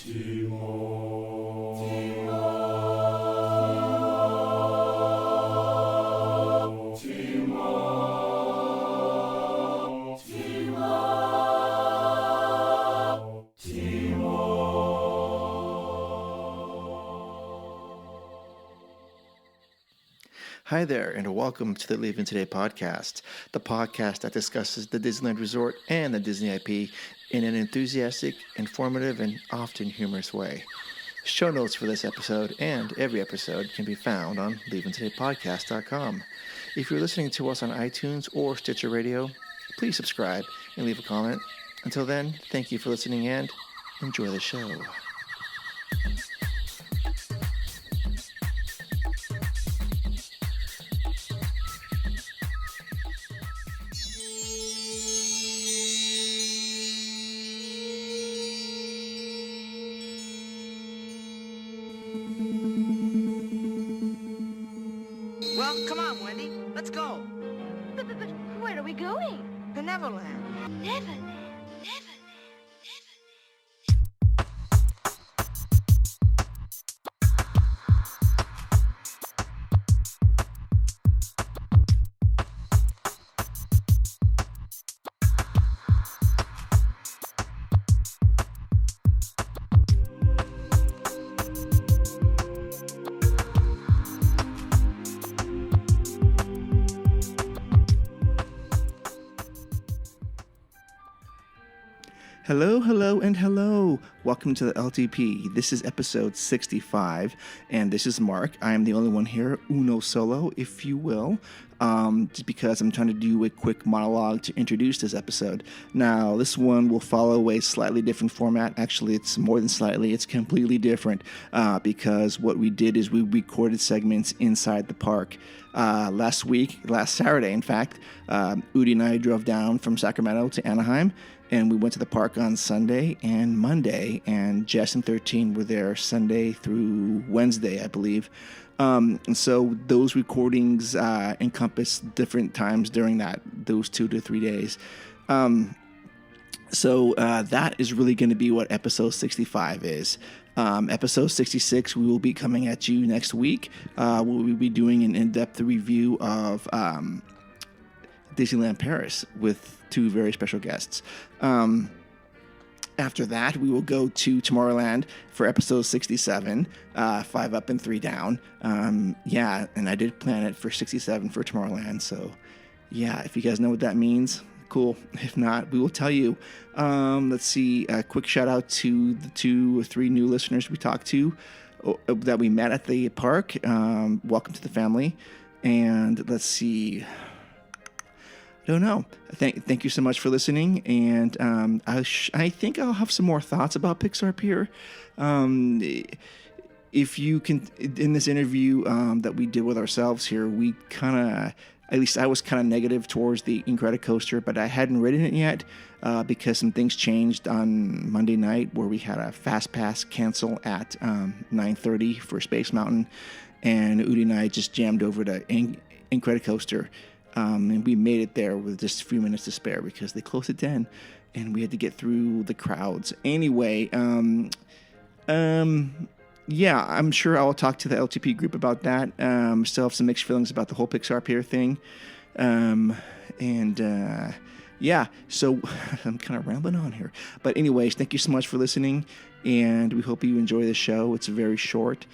Hi there, and welcome to the Leaving Today podcast, the podcast that discusses the Disneyland Resort and the Disney IP in an enthusiastic, informative, and often humorous way. Show notes for this episode and every episode can be found on leavingtodaypodcast.com. If you're listening to us on iTunes or Stitcher Radio, please subscribe and leave a comment. Until then, thank you for listening and enjoy the show. Well, come on, Wendy. Let's go. But where are we going? To Neverland. Neverland. Hello, and hello. Welcome to the LTP. This is episode 65, and this is Mark. I am the only one here, uno solo, if you will, just because I'm trying to do a quick monologue to introduce this episode. Now, this one will follow a slightly different format. Actually, it's more than slightly. It's completely different because what we did is we recorded segments inside the park. Last Saturday, in fact, Udi and I drove down from Sacramento to Anaheim, and we went to the park on Sunday and Monday, and Jess and 13 were there Sunday through Wednesday, I believe. And so those recordings encompass different times during those 2 to 3 days. So that is really going to be what episode 65 is. Episode 66, we will be coming at you next week. We'll be doing an in-depth review of Disneyland Paris with 2 very special guests. After that, we will go to Tomorrowland for episode 67, 5 up and 3 down. And I did plan it for 67 for Tomorrowland. So, yeah, if you guys know what that means, cool. If not, we will tell you. Let's see. A quick shout out to the 2 or 3 new listeners we talked to that we met at the park. Welcome to the family. And let's see. I don't know. Thank you so much for listening, and I think I'll have some more thoughts about Pixar Pier. If you can, in this interview that we did with ourselves here, we at least I was kind of negative towards the Incredicoaster, but I hadn't ridden it yet because some things changed on Monday night where we had a fast pass cancel at 9:30 for Space Mountain, and Udi and I just jammed over to Incredicoaster. And we made it there with just a few minutes to spare because they closed at 10 and we had to get through the crowds. Anyway, I'm sure I'll talk to the LTP group about that. Still have some mixed feelings about the whole Pixar Pier thing. So I'm kind of rambling on here. But anyways, thank you so much for listening, and we hope you enjoy the show. It's very short,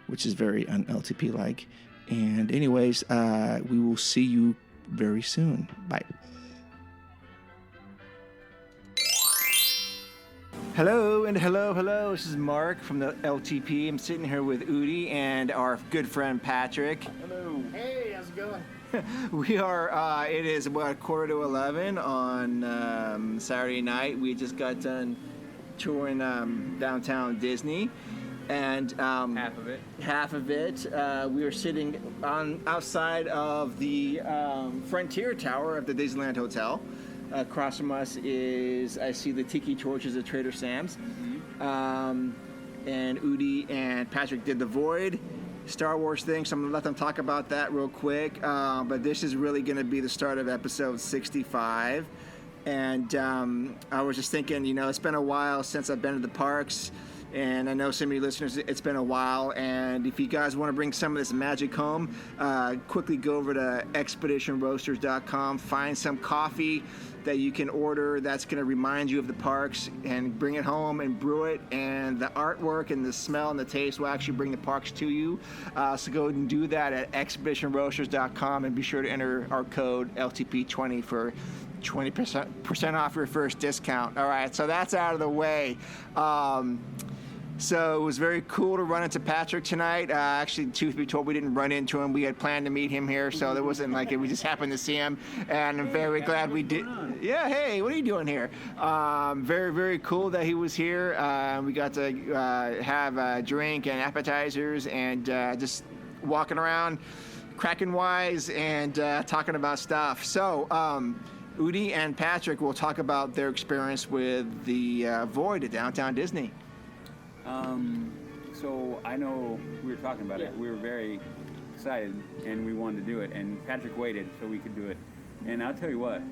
which is very un-LTP-like. And anyways, we will see you very soon. Bye. Hello, and hello. This is Mark from the LTP. I'm sitting here with Udi and our good friend Patrick. Hello. Hey, how's it going? We are, it is about 10:45 on Saturday night. We just got done touring downtown Disney. And half of it. We are sitting outside of the Frontier Tower of the Disneyland Hotel. Across from us I see the tiki torches at Trader Sam's. And Udi and Patrick did the Void Star Wars thing, so I'm going to let them talk about that real quick. But this is really going to be the start of episode 65. And I was just thinking, it's been a while since I've been to the parks. And I know some of you listeners, it's been a while. And if you guys want to bring some of this magic home, quickly go over to expeditionroasters.com, find some coffee that you can order that's going to remind you of the parks, and bring it home and brew it. And the artwork and the smell and the taste will actually bring the parks to you. So go and do that at expeditionroasters.com, and be sure to enter our code LTP20 for 20% off your first discount. All right, so that's out of the way. So it was very cool to run into Patrick tonight. Actually, truth be told, we didn't run into him. We had planned to meet him here, so there wasn't like it. We just happened to see him, and I'm very glad we did. Yeah, hey, what are you doing here? Very, very cool that he was here. We got to have a drink and appetizers, and just walking around, cracking wise, and talking about stuff. So, Udi and Patrick will talk about their experience with the Void at Downtown Disney. So I know we were talking about it. We were very excited, and we wanted to do it. And Patrick waited so we could do it. And I'll tell you what,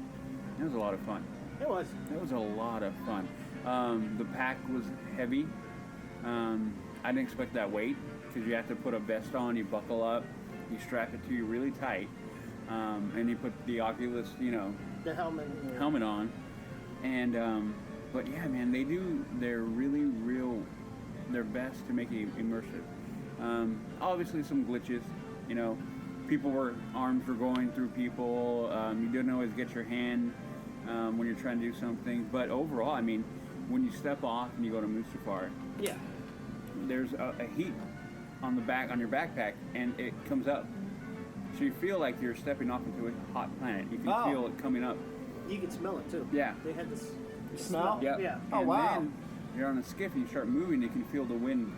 it was a lot of fun. It was. It was a lot of fun. The pack was heavy. I didn't expect that weight, because you have to put a vest on, you buckle up, you strap it to you really tight, and you put the Oculus, The helmet. helmet on. And but yeah, man, they do their their best to make it immersive. Obviously some glitches, arms were going through people. You didn't always get your hand when you're trying to do something, but overall, I mean, when you step off and you go to Mustafar, Yeah. there's a heat on your backpack, and it comes up, so you feel like you're stepping off into a hot planet. You can feel it coming up. You can smell it too. Yeah. They had this Smell? Yep. Yeah. Oh, And wow. then you're on a skiff and you start moving, you can feel the wind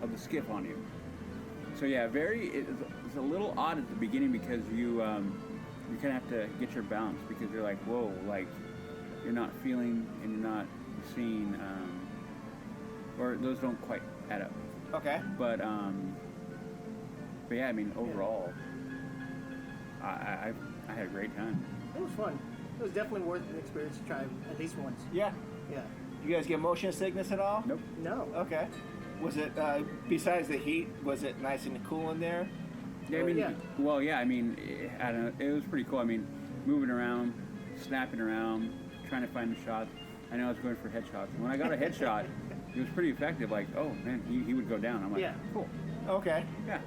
of the skiff on you. So yeah, it's a little odd at the beginning, because you kind of have to get your balance, because you're like, whoa, like you're not feeling and you're not seeing, or those don't quite add up. Okay. But yeah, I mean, overall, I had a great time. It was fun. It was definitely worth the experience to try at least once. Yeah. Yeah. You guys get motion sickness at all? Nope. No. Okay. Was it, besides the heat, was it nice and cool in there? Yeah, I mean, Yeah. well, yeah, I mean, I don't know, it was pretty cool. I mean, moving around, snapping around, trying to find the shots. I know I was going for headshots. And when I got a headshot, it was pretty effective. Like, oh man, he would go down. I'm like, Yeah. cool. Okay. Yeah.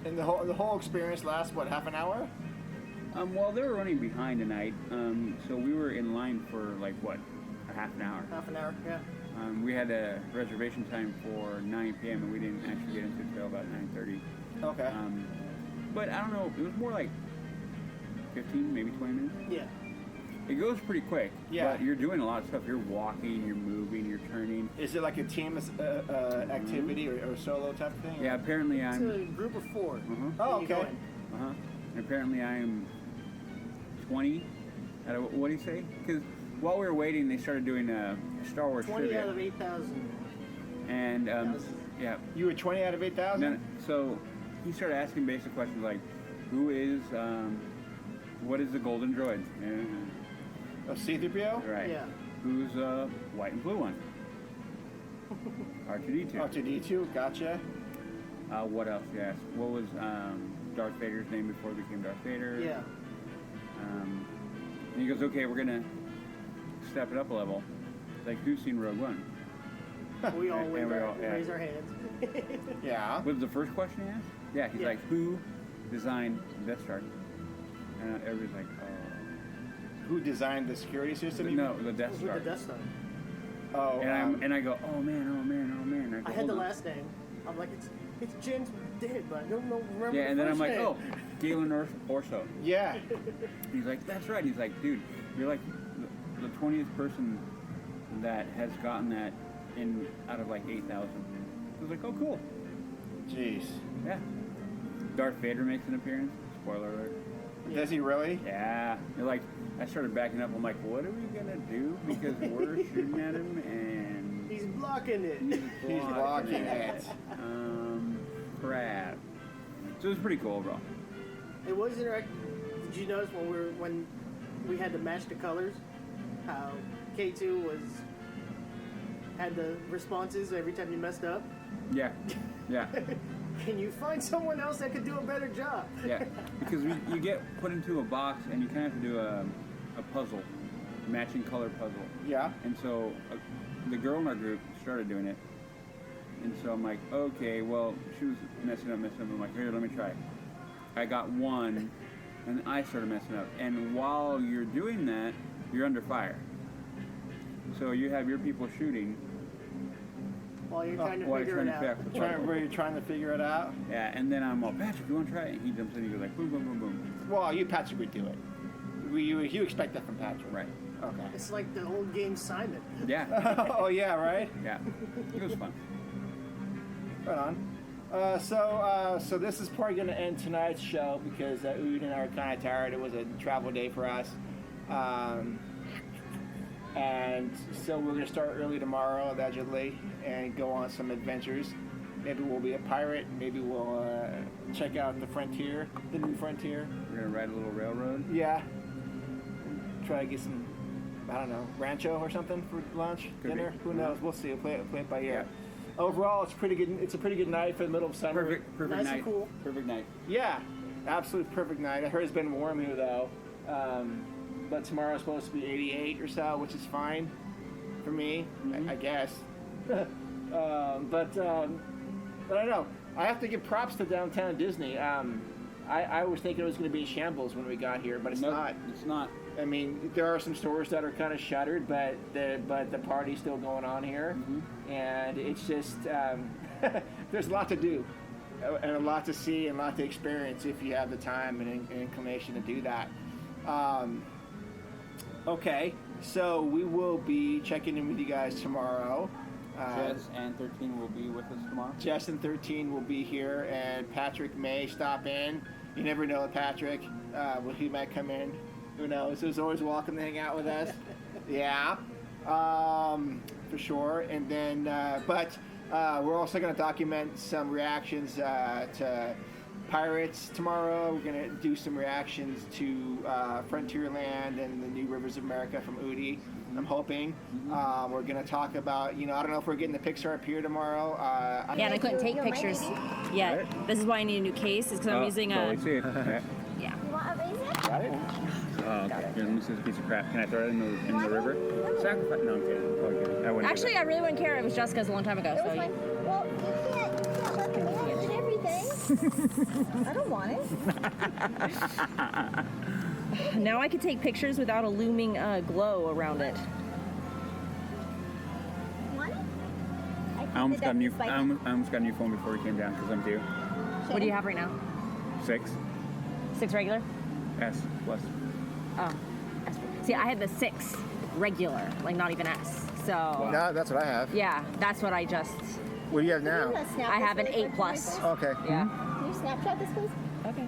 And the whole experience lasts, what, half an hour? Well, they were running behind tonight, so we were in line for like what, a half an hour. Half an hour. Yeah. We had a reservation time for 9 p.m. and we didn't actually get into it until about 9:30. Okay. But I don't know, it was more like 15, maybe 20 minutes. Yeah. It goes pretty quick. Yeah. But you're doing a lot of stuff. You're walking, you're moving, you're turning. Is it like a team activity or solo type of thing? Yeah, apparently It's I'm. a group of 4. Oh, You go okay. in. And apparently I'm 20 out of, what do you say? Because while we were waiting, they started doing Star Wars 20 trivia. out of 8,000. And yeah. You were 20 out of 8,000? Then, so he started asking basic questions like, what is the golden droid? A C-3PO? Right. Yeah. Who's white and blue one? R2D2. R2D2, gotcha. What else? Yes. What was Darth Vader's name before he became Darth Vader? Yeah. And he goes, okay, we're gonna step it up a level. Like, who's seen Rogue One? We all And wave we our, all- yeah. raise our hands. Yeah. What was the first question he asked? Yeah, he's Yeah. like, who designed Death Star? And everybody's like, oh. Who designed the security system? you No, mean? the Death With Star. the Death Star. Oh, And I go, oh man. I, go, I had "Hold the on." last name. I'm like, it's Jen's dead, but I don't know. Remember Yeah, the and then I'm first like, name. oh, Galen Orso. yeah. He's like, that's right. He's like, dude, you're like the 20th person that has gotten that out of like 8,000. I was like, oh, cool. Jeez. Yeah. Darth Vader makes an appearance. Spoiler alert. Does he really? Yeah. You're like, I started backing up. I'm like, what are we gonna do? Because we're shooting at him and He's blocking it. He's blocking it. Crap. So it was pretty cool, bro. It was interactive. Did you notice when we had to match the colors. How K2 had the responses every time you messed up. Yeah. Yeah. Can you find someone else that could do a better job? Yeah. Because you get put into a box and you kind of have to do a puzzle, matching color puzzle. Yeah. And so the girl in our group started doing it. And so I'm like, okay, well, she was messing up. I'm like, here, let me try. I got one, and I started messing up. And while you're doing that, you're under fire. So you have your people shooting. While you're trying to while figure it out. You're trying to figure it out. Yeah, and then I'm all, Patrick, you want to try it? And he jumps in and he goes like, boom, boom, boom, boom. Well, Patrick would do it. You expect that from Patrick. Right. Okay. It's like the old game Simon. Yeah. Oh, yeah, right? Yeah. It was fun. Right on. So this is probably going to end tonight's show because Ood and I are kind of tired. It was a travel day for us. And so we're going to start early tomorrow, allegedly, and go on some adventures. Maybe we'll be a pirate. Maybe we'll check out the frontier, the new frontier. We're going to ride a little railroad. Yeah. Try to get some, I don't know, rancho or something for lunch, dinner. Who knows? We'll see. We'll play it by ear. Yeah. Overall, it's pretty good. It's a pretty good night for the middle of summer. Perfect Nice night. and cool. Perfect night. Yeah, absolute perfect night. I heard it's been warm here though, but tomorrow's supposed to be 88 or so, which is fine for me, I guess. But I don't know. I have to give props to downtown Disney. I was thinking it was going to be in shambles when we got here, but it's not. It's not. I mean, there are some stores that are kind of shuttered, but the party's still going on here, and it's just there's a lot to do, and a lot to see, and a lot to experience if you have the time and inclination to do that. Okay, so we will be checking in with you guys tomorrow. Jess and 13 will be with us tomorrow. Jess and 13 will be here, and Patrick may stop in. You never know with Patrick. He might come in. Who knows? He's always welcome to hang out with us. Yeah, for sure. And then, but we're also going to document some reactions to Pirates tomorrow. We're going to do some reactions to Frontierland and the New Rivers of America from Udi. I'm hoping. We're going to talk about, I don't know if we're getting the Pixar up here tomorrow. Yeah, and I couldn't take pictures yet. Right. This is why I need a new case, is because I'm using a... I see it. Yeah. You want a raisin? Got it? Okay. Here, let me see this piece of crap. Can I throw it in the river? Sacrifice? No, I'm kidding. Okay. I wouldn't Actually, do I really wouldn't care. It was Jessica's a long time ago. It was So like, well, you can't let the man eat everything. I don't want it. now I could take pictures without a looming glow around it. Want it? I almost got a new phone before we came down because I'm due. What do you have right now? 6 regular? S plus. Oh. See, I had the 6 regular, like not even S. So, No, that's what I have. yeah, that's what I just... What do you have Can now? you snap I this have an really 8 quick plus. for me, Okay. Yeah. Can you Snapchat this, please? Okay.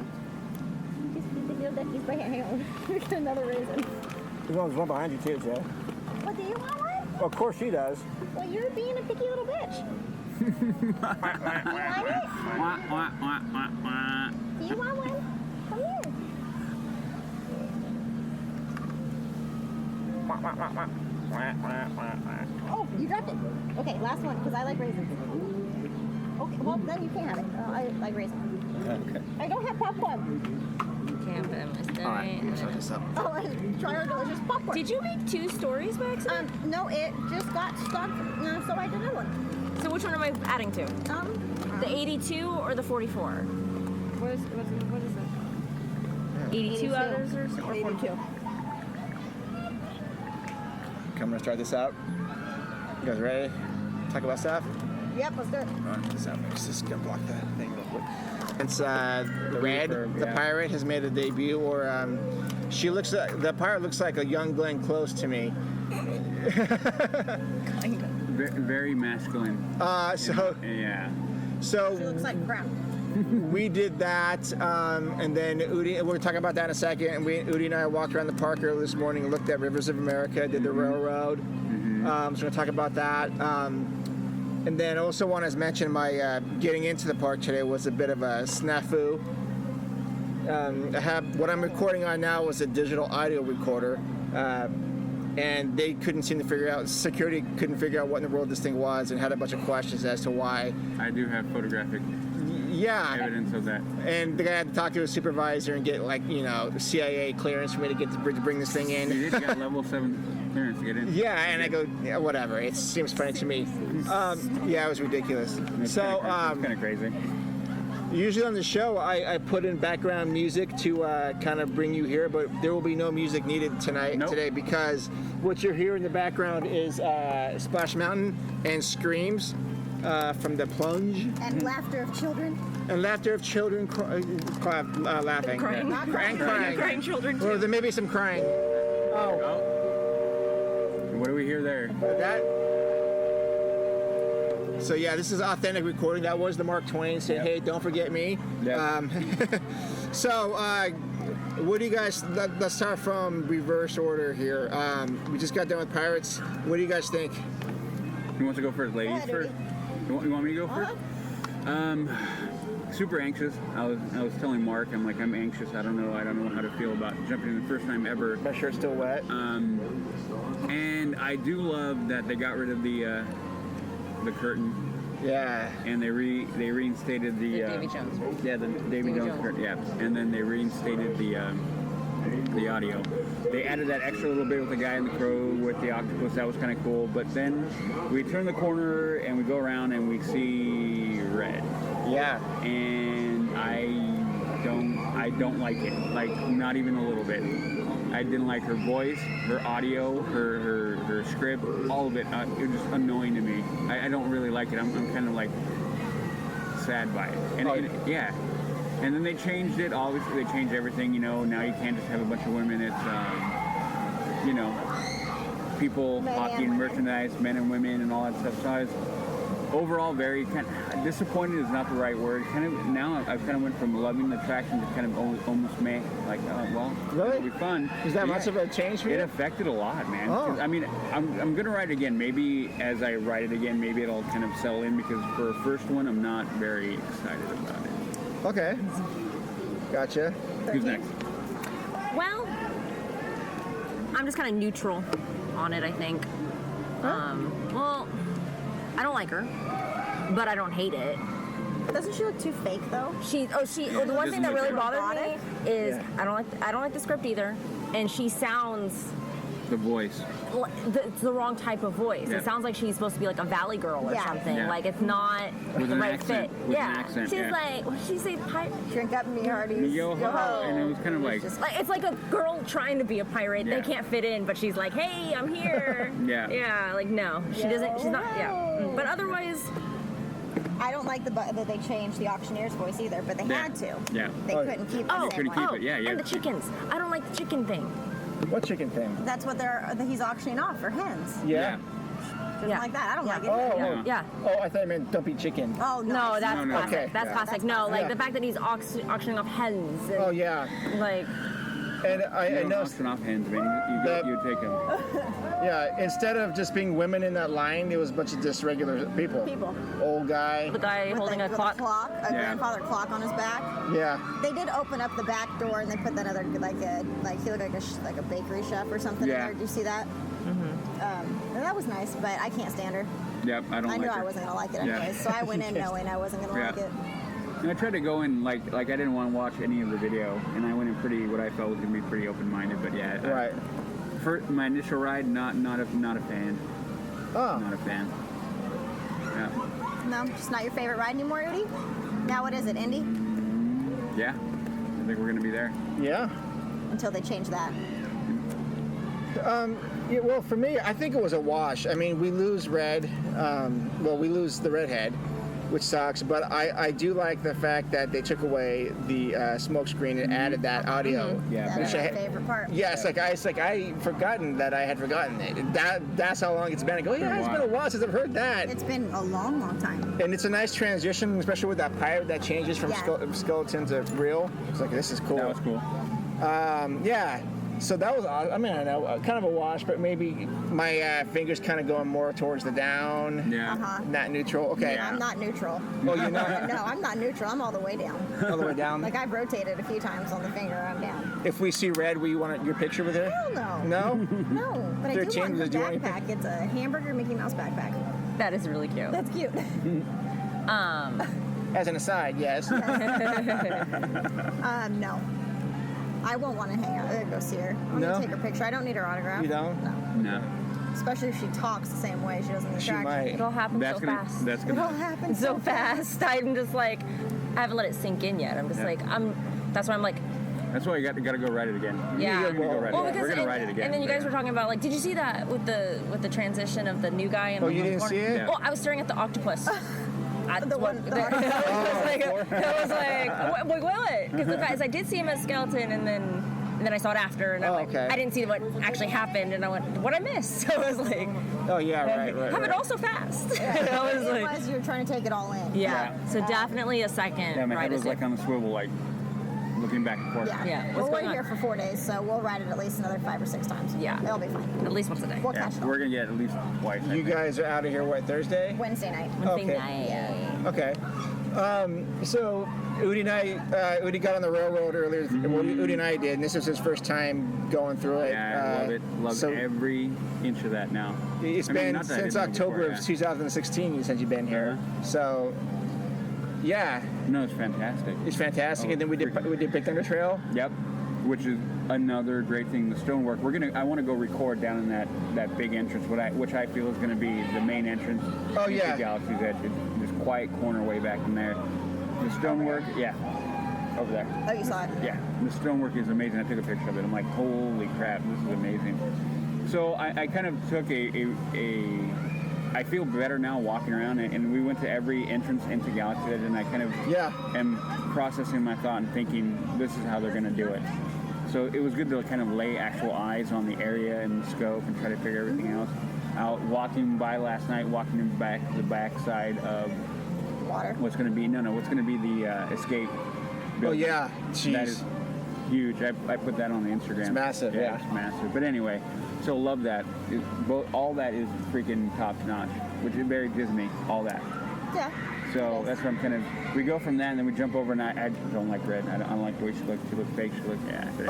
Just keep the deal Becky's right here. Hang on. We got another raisin. There's one behind you too, Joe. What, do you want one? Well, of course she does. Well, you're being a picky little bitch. You want it? Do you want one? Come here. Oh, you dropped it. Okay, last one, because I like raisins. Okay, well, then you can have it. I like raisins. Okay. I don't have popcorn. Can't put it in my All right. stomach. Shut this up. Oh, try our delicious popcorn. Did you make 2 stories by accident? No, it just got stuck, so I did another one. So which one am I adding to? The 82 or the 44? What is it? 82 others or something? 82. Okay, I'm gonna start this out. You guys ready? Talk about stuff? Yep, let's do it. This out. Just gonna block that thing real quick. It's the Red, reverb, the yeah. pirate, has made a debut. Or the pirate looks like a young Glenn Close to me. Very masculine. So Yeah. She looks like crap. we did that, and then Udi. We're talking about that in a second. And Udi and I walked around the park early this morning, and looked at Rivers of America, did the railroad. So we're gonna talk about that. And then I also want to mention my getting into the park today was a bit of a snafu. I have what I'm recording on now was a digital audio recorder, and they couldn't seem to figure out. Security couldn't figure out what in the world this thing was, and had a bunch of questions as to why. I do have photographic evidence of that. And the guy had to talk to his supervisor and get CIA clearance for me to bring this thing in. You did get level 7 clearance to get in. Yeah, and I go, yeah, whatever. It seems funny to me. Yeah, it was ridiculous. It's kind of crazy. Usually on the show, I put in background music to kind of bring you here, but there will be no music needed today because what you're hearing in the background is Splash Mountain and screams from the plunge. And laughter of children. And laughter of children laughing. Crying. And crying. Crying children, too. Or there may be some crying. Oh. What do we hear there? That. So yeah, this is authentic recording. That was the Mark Twain saying, "Hey, don't forget me." Yep. So, what do you guys? Let's start from reverse order here. We just got done with Pirates. What do you guys think? Who wants to go first? Ladies first. You want me to go first? Super anxious. I was telling Mark, I'm anxious. I don't know how to feel about jumping in the first time ever. My shirt's still wet. And I do love that they got rid of the curtain. Yeah. And they reinstated the Davy Jones. Yeah, the Davy Jones curtain. Yeah. And then they reinstated the audio. They added that extra little bit with the guy in the crow with the octopus. That was kind of cool. But then we turn the corner and we go around and we see Red. Yeah. And I don't like it. Like, not even a little bit. I didn't like her voice, her audio, her script, all of it. It was just annoying to me. I don't really like it. I'm kind of like sad by it. And yeah. And then they changed it. Obviously, they changed everything. Now you can't just have a bunch of women. It's people hawking merchandise, men and women, and all that stuff. So I was overall very kind of disappointed is not the right word. Now I've kind of went from loving the attraction to kind of almost meh. Like, really? It'll be fun. Is that much of a change for you? It affected a lot, man. Oh. I mean, I'm gonna ride it again. Maybe as I ride it again, maybe it'll kind of settle in because for a first one, I'm not very excited about it. Okay. Gotcha. Who's next? Well, I'm just kind of neutral on it, I think. Well, I don't like her, but I don't hate it. Doesn't she look too fake though? The one thing that really bothered me is I don't like the script either, and she sounds The voice. It's the wrong type of voice. Yeah. It sounds like she's supposed to be like a valley girl or something. Yeah. Like it's not With the an right accent. fit. With an accent, She's yeah. like, what did she say? Drink up me hearties. Yo-ho. And it was kind of like... It's like a girl trying to be a pirate. Yeah. They can't fit in, but she's like, hey, I'm here. Yeah. Yeah, like no. She doesn't, she's not, yeah. But otherwise... I don't like that they changed the auctioneer's voice either, but they had to. Yeah. They couldn't keep the same couldn't one. keep it. Yeah, And the chickens. I don't like the chicken thing. What chicken thing? That's what he's auctioning off for hens. Yeah. Doesn't like that. I don't like it. Oh, Yeah. Oh, I thought you meant don't eat chicken. Oh, No, that's No. classic. Okay. That's Yeah. classic. No, like the fact that he's auctioning off hens. And, Oh, yeah. Like, And I You don't noticed, auction off hands, man. You take them. yeah, instead of just being women in that line, it was a bunch of just regular people. Old guy. the guy holding a clock. A grandfather clock on his back. Yeah. They did open up the back door and they put that other he looked like a bakery chef or something in Yeah. there. Did you see that? And that was nice, but I can't stand her. Yep, I don't I like knew her. I wasn't gonna like it Yeah. anyways, so I went in knowing I wasn't gonna like it. And I tried to go in like I didn't want to watch any of the video, and I went in what I felt was gonna be pretty open-minded. But yeah, Right. For my initial ride, not a fan. Oh. Not a fan. Yeah. No, just not your favorite ride anymore, Udi? Now what is it, Indy? Yeah. I think we're gonna be there. Yeah. Until they change that. Yeah, well, for me, I think it was a wash. I mean, we lose Red. We lose the redhead, which sucks. But I do like the fact that they took away the smoke screen and added that audio. Yeah. That was Which my favorite part. Yeah, it's like I forgotten that I had forgotten it. That's how long it's been. I go, yeah, it's been a while since I've heard that. It's been a long, long time. And it's a nice transition, especially with that pirate that changes from Yeah. skeleton to real. It's like, this is cool. That was cool. Yeah. So that was, I mean, I don't know, kind of a wash, but maybe my fingers kind of going more towards the down. Yeah. Uh-huh. Not neutral. Okay. Yeah. I'm not neutral. Oh, you're not No, I'm not neutral. I'm all the way down. all the way down. Like I've rotated a few times on the finger. I'm down. If we see red, will you want your picture with her? Hell no. No. No, but I do 13, want her do you want your backpack. It's a hamburger Mickey Mouse backpack. That is really cute. That's cute. As an aside, yes. No. I won't want to hang out there and go see her. I'm No? gonna take her picture. I don't need her autograph. You don't? No. No. Especially if she talks the same way. She doesn't She distract might. me. It all happened That's so gonna. fast. That's It all gonna. happens so fast. I'm just like, I haven't let it sink in yet. I'm just Yeah. like, that's why I'm like, That's why you got to go ride it again. yeah. We're gonna go ride it. because We're gonna and, ride it again. and then you guys were talking about like, did you see that with the transition of the new guy? In Oh, the you one didn't corner? see it? Yeah. Oh, I was staring at the octopus. The one- the It was like, wait, what? Because the guys, I did see him as skeleton, and then I saw it after, and I'm Oh, like, okay. I didn't see what actually happened, and I went, what I missed? So I was like, Oh, yeah, right. have it all so fast. And I was It like, was, you were trying to take it all in. yeah. So definitely a second Yeah, my ride head is was like it. on the swivel, like looking back and forth. Yeah. Yeah, Well, what's we're going on? here for 4 days, so we'll ride it at least another 5 or 6 times. Yeah. It'll be fine. At least once a day. We'll Yeah, catch it all. we're gonna get at least twice. I You think. guys are out of here, what, Thursday? Wednesday night. Wednesday Okay. night. Okay. So Udi and I, Udi got on the railroad earlier. Well, Udi and I did, and this was his first time going through it. Yeah, I love it. Love so every inch of that now. It's I mean, been not that I since didn't know October before, of yeah. 2016 since you've been here. So, yeah, No, it's fantastic. it's fantastic. Oh, And then we did Big Thunder Trail. Yep. Which is another great thing. The stonework. I want to go record down in that big entrance, which I feel is going to be the main entrance. Oh, into yeah. Galaxy's Edge. It's this quiet corner way back in there. The stonework. Yeah. Over there. Oh, you saw it? Yeah, the stonework is amazing. I took a picture of it. I'm like, holy crap, this is amazing. So I kind of took I feel better now walking around, and we went to every entrance into Galaxy Edge, and I kind of am processing my thought and thinking, this is how they're going to do it. So it was good to kind of lay actual eyes on the area and the scope and try to figure everything else out. Walking by last night, walking in the backside of Water. what's going to be the escape. Oh, building. yeah. Jeez. That is huge. I put that on the Instagram. It's massive, yeah. It's massive. But anyway, so love that. All that is freaking top notch, which is very Disney. All that. Yeah. So that's what I'm kind of. We go from that, and then we jump over, and I don't like red. I don't like the way she looks. She looks fake. She looks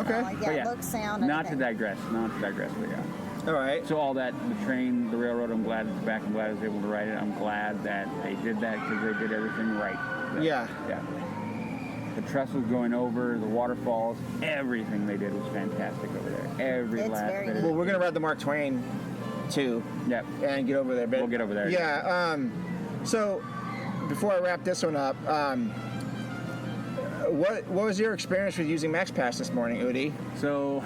Okay. Like, But yeah, look, sound, Not to everything. digress. But yeah. All right. So all that, the train, the railroad, I'm glad it's back. I'm glad I was able to ride it. I'm glad that they did that because they did everything right. Yeah. Yeah. The trestles going over, the waterfalls, everything they did was fantastic over there. Every It's last very bit of Well, it. we're going to ride the Mark Twain, too, Yep. and get over there. But We'll get over there. Yeah. So, before I wrap this one up, what was your experience with using MaxPass this morning, Udi? So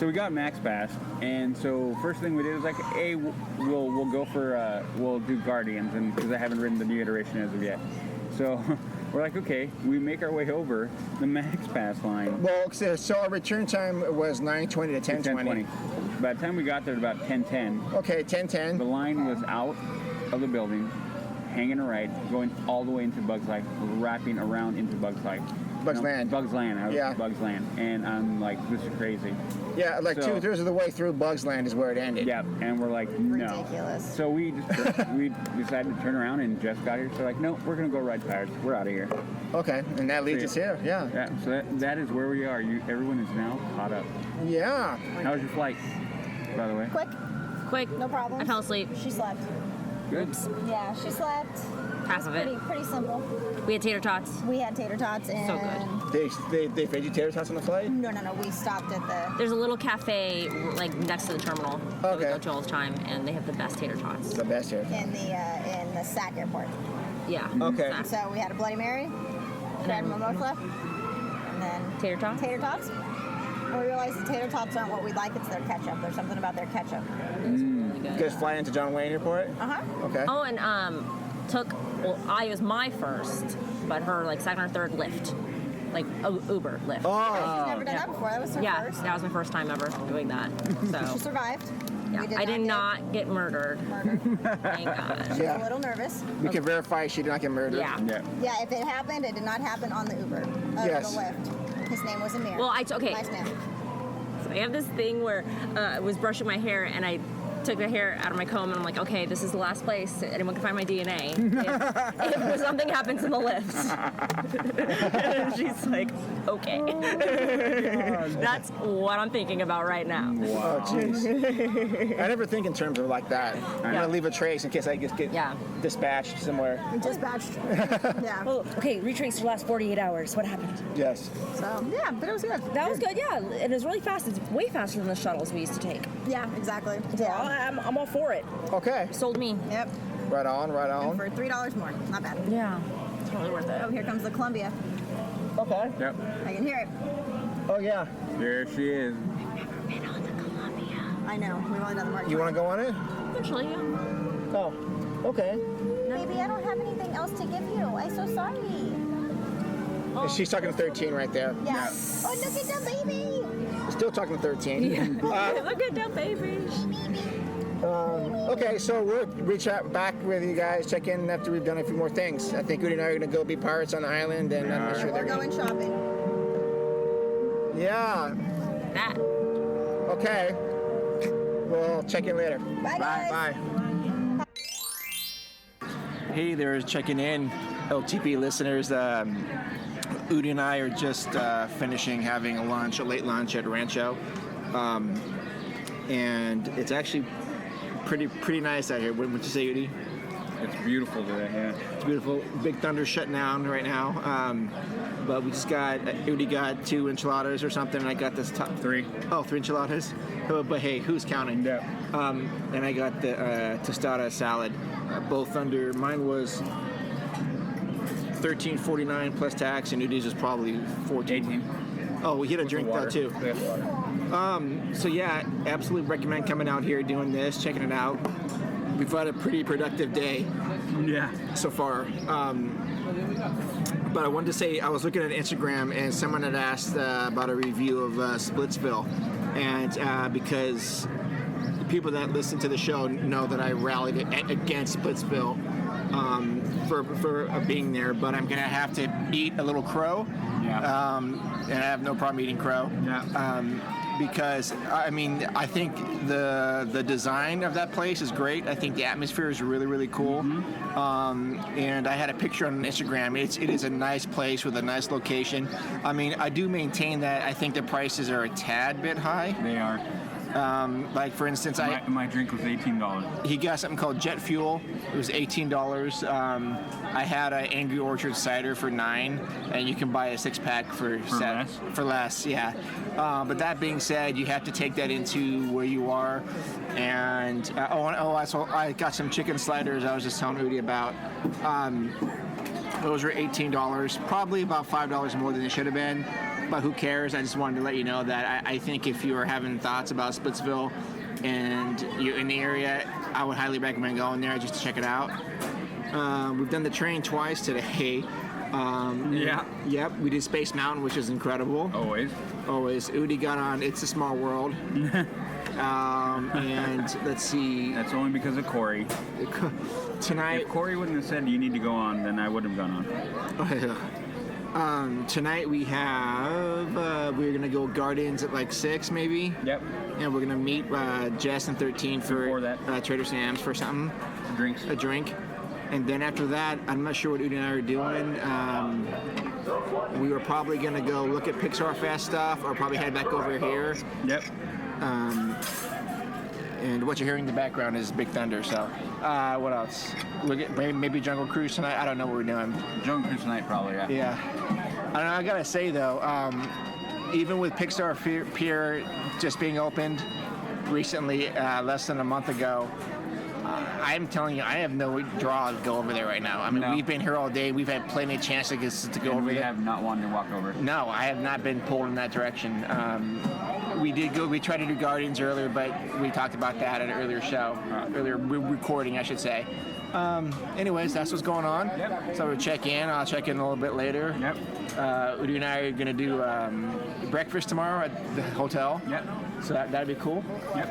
we got Max Pass, and so first thing we did was like, hey, we'll go for we'll do Guardians, and because I haven't ridden the new iteration as of yet, so we're like, okay, we make our way over the Max Pass line. Well, so our return time was 9:20 to 10:20. By the time we got there, at about 10:10, Okay, the 10:10. line was out of the building, hanging a right, going all the way into Bugs Life, wrapping around into Bugs Life. Bugs Land. Bugs Land. Yeah. Bugs Land. And I'm like, this is crazy. Yeah, like So- 2/3 of the way through Bugs Land is where it ended. Yeah. And we're like, no. Ridiculous. So we decided to turn around and just got here. So like, no, we're gonna go ride tires. We're out of here. Okay, and that leads So, us here. Yeah. Yeah. So that is where we are. Everyone is now caught up. Yeah. How was your flight, by the way? Quick. No problem. I fell asleep. She slept. Good. Yeah, she slept. Half of it. Pretty simple. We had tater tots. We had tater tots and So good. They fed you tater tots on the flight? No. We stopped at the. There's a little cafe like next to the terminal that we Okay. go to all the time, and they have the best tater tots. The best here. in the SAC airport. Yeah. Okay. Snacks. So we had a Bloody Mary, bread and mimosa, and then Tater tots? Tater tots. And we realized the tater tots aren't what we like. It's their ketchup. There's something about their ketchup. Really You good. guys fly into John Wayne Airport? Uh-huh. Okay. Oh, and I was my first, but her like second or third lift, like Uber lift. Oh. She's never done yeah. that before. That was her Yeah, first. that was my first time ever doing that. She So survived. yeah, We I did get not get murdered. murdered. Thank God. She was Yeah. a little nervous. We can verify she did not get murdered. Yeah. Yeah. Yeah, if it happened, it did not happen on the Uber. Yes. The Lyft. His name was Amir. Well, okay. Nice name. So I have this thing where I was brushing my hair and I took the hair out of my comb and I'm like, okay, this is the last place anyone can find my DNA if something happens in the lift. And she's like, okay. That's what I'm thinking about right now. Wow. Oh, jeez. I never think in terms of like that. I'm gonna leave a trace in case I just get dispatched somewhere. Dispatched. Yeah. Well, okay, retrace the last 48 hours. What happened? Yes. So, yeah, but it was good. That was good, yeah. And it was really fast. It's way faster than the shuttles we used to take. Yeah, exactly. Yeah. I'm all for it. Okay. Sold me. Yep. Right on, right And on. for $3 more. Not bad. Yeah. Totally worth it. Oh, here comes the Columbia. Okay. Yep. I can hear it. Oh, yeah. There she is. I know. We've only done the market. You want to go on it? Eventually, yeah. Oh, okay. Baby, I don't have anything else to give you. I'm so sorry. She's talking to 13 right there. Yeah. Oh, look at the baby. Still talking to 13. Look at that baby. Okay, so we'll reach out back with you guys, check in after we've done a few more things. I think Udi and I are going to go be pirates on the island, and I'm not sure We're they're going shopping. Yeah. That. Okay. We'll check in later. Bye, guys. Bye. Hey there, checking in, LTP listeners. Udi and I are just finishing having a late lunch at Rancho, and it's actually pretty nice out here. Wouldn't you say, Udi? It's beautiful today, yeah. It's beautiful. Big Thunder's shutting down right now. But we just got, Udi got 2 enchiladas or something, and I got this top 3. Oh, 3 enchiladas? But hey, who's counting? Yeah. And I got the tostada salad. Both under, mine was $13.49 plus tax, and Udi's is probably $14. 18. Oh, we had a drink though Water. too. With water. So yeah, absolutely recommend coming out here, doing this, checking it out. We've had a pretty productive day Yeah. so far. But I wanted to say, I was looking at Instagram and someone had asked about a review of Splitsville. And because the people that listen to the show know that I rallied against Splitsville for being there, but I'm going to have to eat a little crow. Yeah. And I have no problem eating crow. Yeah. Because I mean, I think the design of that place is great. I think the atmosphere is really, really cool. And I had a picture on Instagram. It is a nice place with a nice location. I mean, I do maintain that I think the prices are a tad bit high. They are. Like for instance, My drink was $18. he got something called jet fuel. It was $18. I had an Angry Orchard cider for $9, and you can buy a 6-pack for less? For less, yeah. But that being said, you have to take that into where you are. And I got some chicken sliders. I was just telling Udi about. Those were $18, probably about $5 more than they should have been. But who cares? I just wanted to let you know that I think if you are having thoughts about Splitsville and you're in the area, I would highly recommend going there just to check it out. We've done the train twice today. Yeah. Yep, we did Space Mountain, which is incredible. Always. Udi got on It's a Small World. And let's see. That's only because of Corey. Tonight. If Corey wouldn't have said you need to go on, then I would have gone on. Tonight we have, we're going to go Gardens at like 6 maybe. Yep. And we're going to meet Jess and 13 for Before that. Trader Sam's for something. Drinks. A drink. And then after that, I'm not sure what Udi and I are doing. We were probably going to go look at Pixar Fest stuff or probably head back over here. Yep. And what you're hearing in the background is Big Thunder. So, what else? Look at maybe Jungle Cruise tonight. I don't know what we're doing. Jungle Cruise tonight, probably, yeah. Yeah. I don't know, I gotta say though, even with Pixar Pier just being opened recently, less than a month ago, I'm telling you, I have no draw to go over there right now. I mean, No. We've been here all day. We've had plenty of chances to go And over we there. have not wanted to walk over. No, I have not been pulled in that direction. We did go. We tried to do Guardians earlier, but we talked about that at an earlier show, earlier recording, I should say. Anyways, that's what's going on. Yep. So we'll check in. I'll check in a little bit later. Yep. Udi and I are going to do breakfast tomorrow at the hotel. Yep. So that'd be cool. Yep.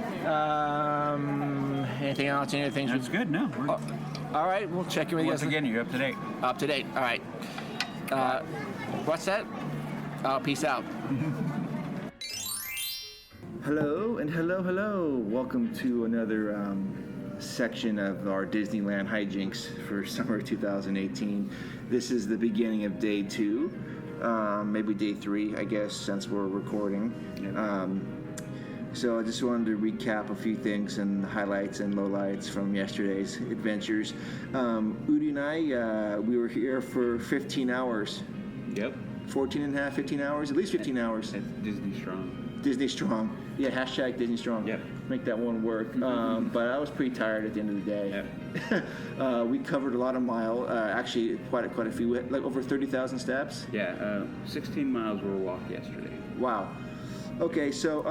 Anything else? Any other things? That's good. No. We're, All right, we'll check in with you once guys. again, you're up to date. Up to date. All right. What's that? Oh, peace out. Hello and hello. Welcome to another section of our Disneyland hijinks for summer 2018. This is the beginning of day 2, maybe day 3, I guess, since we're recording. So I just wanted to recap a few things and highlights and lowlights from yesterday's adventures. Udi and I, we were here for 15 hours. Yep. 14 and a half, 15 hours, at least 15 hours. That's Disney strong. Disney strong. Yeah, hashtag Disney strong. Yep. Make that one work. But I was pretty tired at the end of the day. Yep. We covered a lot of actually quite a few, like over 30,000 steps. Yeah, 16 miles were walked yesterday. Wow. Okay, so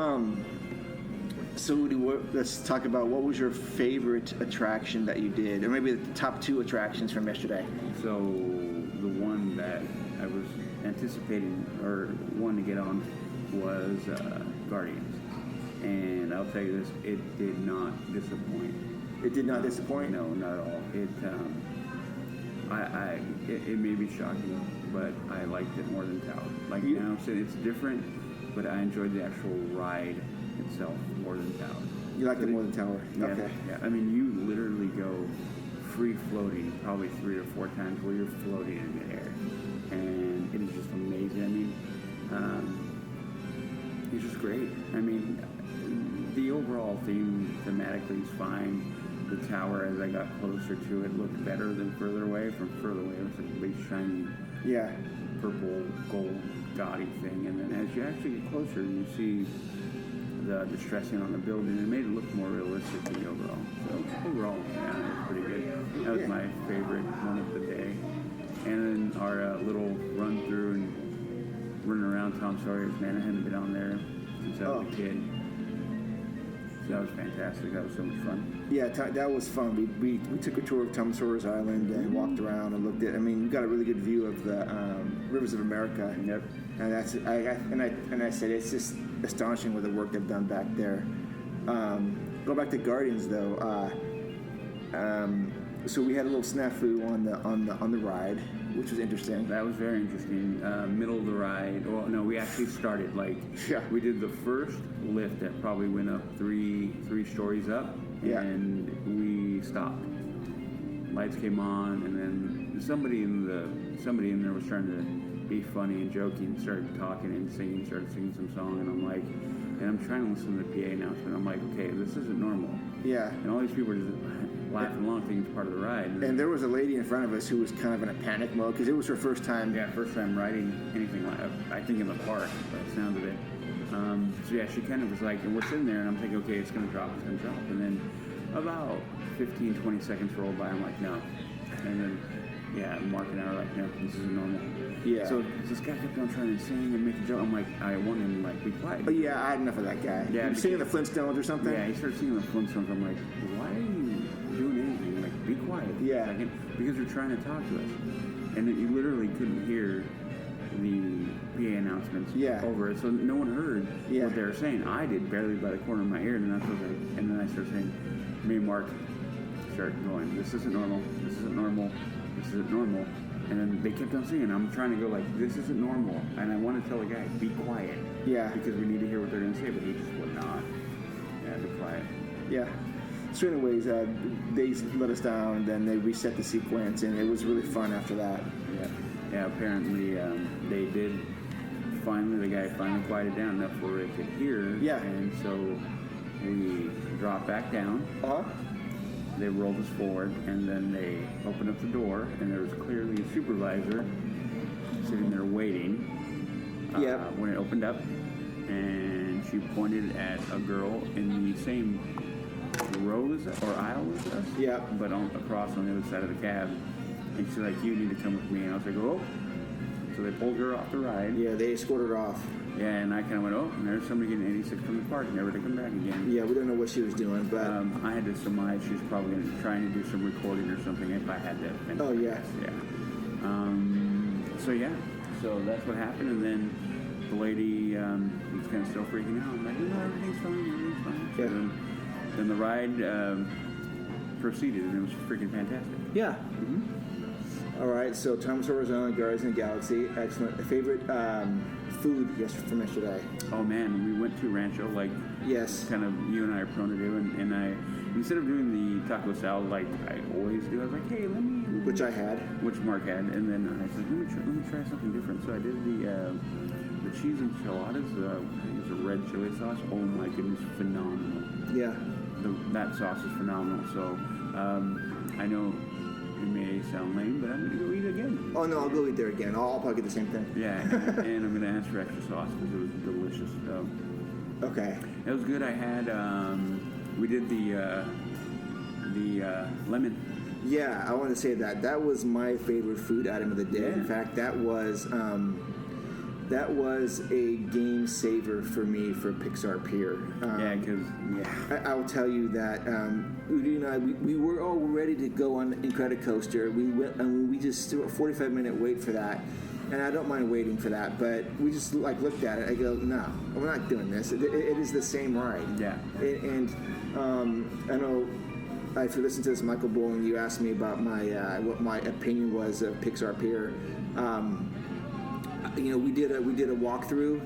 Udi, let's talk about what was your favorite attraction that you did, or maybe the top 2 attractions from yesterday. So the one that I was anticipating or wanting to get on was Guardians, and I'll tell you this, it did not disappoint. It did not disappoint? No, not at all. It may be shocking, but I liked it more than Tower. Like now, so it's different, but I enjoyed the actual ride itself more than Tower. You liked it more than Tower? Yeah, Okay. yeah. I mean, you literally go free floating probably 3 or 4 times where you're floating in the air, and it is just amazing. I mean, it's just great. I mean, the overall theme thematically is fine. The tower, as I got closer to it, looked better than further away. From further away, it was like a big shiny, purple, gold, gaudy thing. And then as you actually get closer, you see the distressing on the building. It made it look more realistic than the overall. So overall, yeah, it was pretty good. That was my favorite one of the day. And then our little run through and running around Tom Sawyer's, man, I hadn't been on there since I was a kid. So that was fantastic. That was so much fun. Yeah, that was fun. We took a tour of Tom Sawyer's Island and walked around and looked at. I mean, we got a really good view of the rivers of America. Yep. And I said it's just astonishing with the work they've done back there. Go back to Guardians though. So we had a little snafu on the ride, which was interesting. That was very interesting. Middle of the ride. Well, no, we actually started we did the first lift that probably went up three stories up, and we stopped. Lights came on, and then somebody in there was trying to be funny and joking, started talking and singing, started singing some song, and I'm trying to listen to the PA announcement. I'm like, okay, this isn't normal. Yeah. And all these people are just laughing along, thinking it's part of the ride. And there was a lady in front of us who was kind of in a panic mode because it was her first time. Yeah, first time riding anything like that. I think in the park, by the sound of it. So yeah, she kind of was like, and we're sitting there, and I'm thinking, okay, it's gonna drop. And then about 15, 20 seconds rolled by, I'm like, no. And then, yeah, Mark and I were like, no, this isn't normal. Yeah. So this guy kept on trying to sing and make a joke. I'm like, I want him to be quiet. But yeah, I had enough of that guy. Yeah, He was singing the Flintstones or something. Yeah, he started singing the Flintstones. I'm like, why are you doing anything? Like, be quiet for a second, because you're trying to talk to us. And you literally couldn't hear the PA announcements over it, so no one heard what they were saying. I did, barely by the corner of my ear, and then I started saying, me and Mark started going, this isn't normal, this isn't normal, this isn't normal. And then they kept on singing. I'm trying to go like, this isn't normal. And I want to tell the guy, be quiet. Yeah. Because we need to hear what they're going to say, but he just would not. Yeah, be quiet. Yeah. So anyways, they let us down, and then they reset the sequence, and it was really fun after that. Yeah. Yeah, apparently they did the guy finally quieted down enough where they could hear. Yeah. And so we dropped back down. Uh-huh. They rolled us forward, and then they opened up the door, and there was clearly a supervisor sitting there waiting. When it opened up, and she pointed at a girl in the same row as us, or aisle as us. Yeah. But across on the other side of the cab, and she's like, "You need to come with me." And I was like, "Oh." So they pulled her off the ride. Yeah, they escorted her off. Yeah, and I kind of went, oh, and there's somebody getting 86 from the park, never to come back again. Yeah, we don't know what she was doing, but I had to surmise she's probably trying to do some recording or something if I had to. Oh, yeah. Yeah. So that's what happened, and then the lady was kind of still freaking out. I'm like, no, everything's fine. Yeah. So then the ride proceeded, and it was freaking fantastic. Yeah. Mm-hmm. All right, so Tom Sawyer's Island, Guardians of the Galaxy, excellent. Favorite food from yesterday? Oh man, we went to Rancho like Yes. kind of you and I are prone to do, and I instead of doing the taco salad like I always do, I was like, hey, let me. Which I had. Which Mark had, and then I said, let me try something different. So I did the cheese enchiladas. I think it's a red chili sauce. Oh my goodness, phenomenal. Yeah. That sauce is phenomenal. So I know it may sound lame, but I'm going to go eat it again. Oh, no, I'll go eat there again. I'll probably get the same thing. Yeah, and I'm going to ask for extra sauce because it was delicious. Okay. It was good. I had, we did the lemon. Yeah, I want to say that was my favorite food item of the day. Yeah. In fact, that was a game saver for me for Pixar Pier. I will tell you that Udi and I, we were all ready to go on Incredicoaster. We went and we just do a 45-minute wait for that. And I don't mind waiting for that, but we just like looked at it. I go, no, we're not doing this. It is the same ride. Yeah. And I know. If you listen to this, Michael Bowling, you asked me about what my opinion was of Pixar Pier. We did a walkthrough.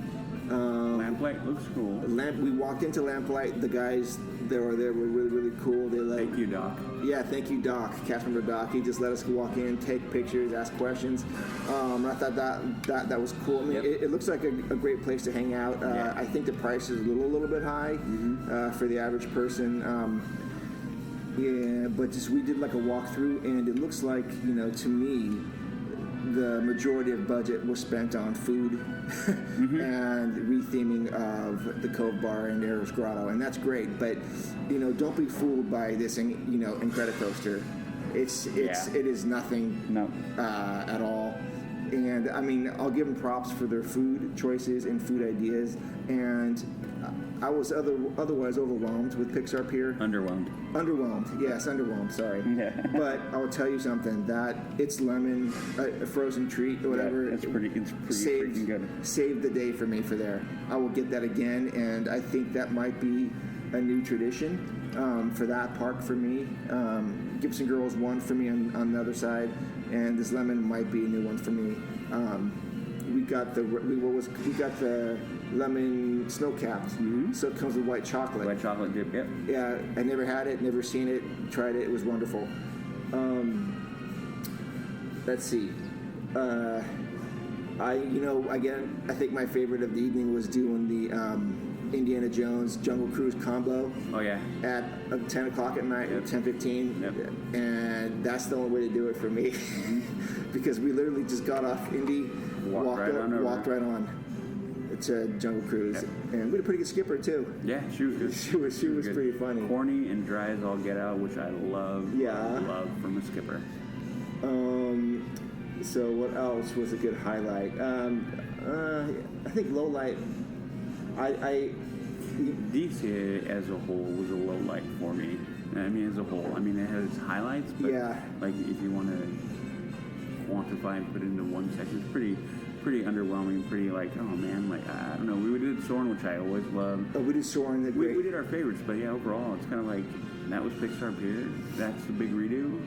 Lamplight looks cool. We walked into Lamplight. The guys that were there were really, really cool. Thank you, Doc. Yeah, thank you, Doc. Cast member Doc. He just let us walk in, take pictures, ask questions. I thought that was cool. I mean, Yep. it looks like a great place to hang out. Yeah. I think the price is a little bit high for the average person. Yeah, but we did like a walkthrough, and it looks like, to me, the majority of budget was spent on food and retheming of the Cove Bar and Arrow's Grotto, and that's great. But don't be fooled by this, Incredicoaster. It is nothing at all. And I mean, I'll give them props for their food choices and food ideas, and I was otherwise overwhelmed with Pixar Pier. Underwhelmed. Yes, underwhelmed. Sorry. Yeah. But I will tell you something. That it's lemon, a frozen treat or whatever. Yeah, it's pretty freaking good. Saved the day for me for there. I will get that again, and I think that might be a new tradition for that park for me. Gibson Girls one for me on the other side, and this lemon might be a new one for me. We got the lemon snow capped, so it comes with white chocolate. White chocolate dip, yep. Yeah, I never had it, never seen it, tried it. It was wonderful. Let's see. I think my favorite of the evening was doing the Indiana Jones Jungle Cruise combo. Oh yeah. At 10 o'clock at night, 10:15, and that's the only way to do it for me, because we literally just got off Indy, walked right on to Jungle Cruise, and we had a pretty good skipper too. Yeah, she was good. She was good. pretty funny. Corny and dry as all get out, which I love. Yeah. Love from a skipper. So what else was a good highlight? I think low light. DC as a whole was a low light for me. I mean, as a whole. I mean, it has its highlights, but like if you want to quantify and put it into one section, it's pretty underwhelming. Pretty like, oh man, like I don't know. We did Soarin', which I always loved. Oh, we did Soarin'. We did our favorites, but yeah, overall, it's kind of like that was Pixar Pier. That's the big redo.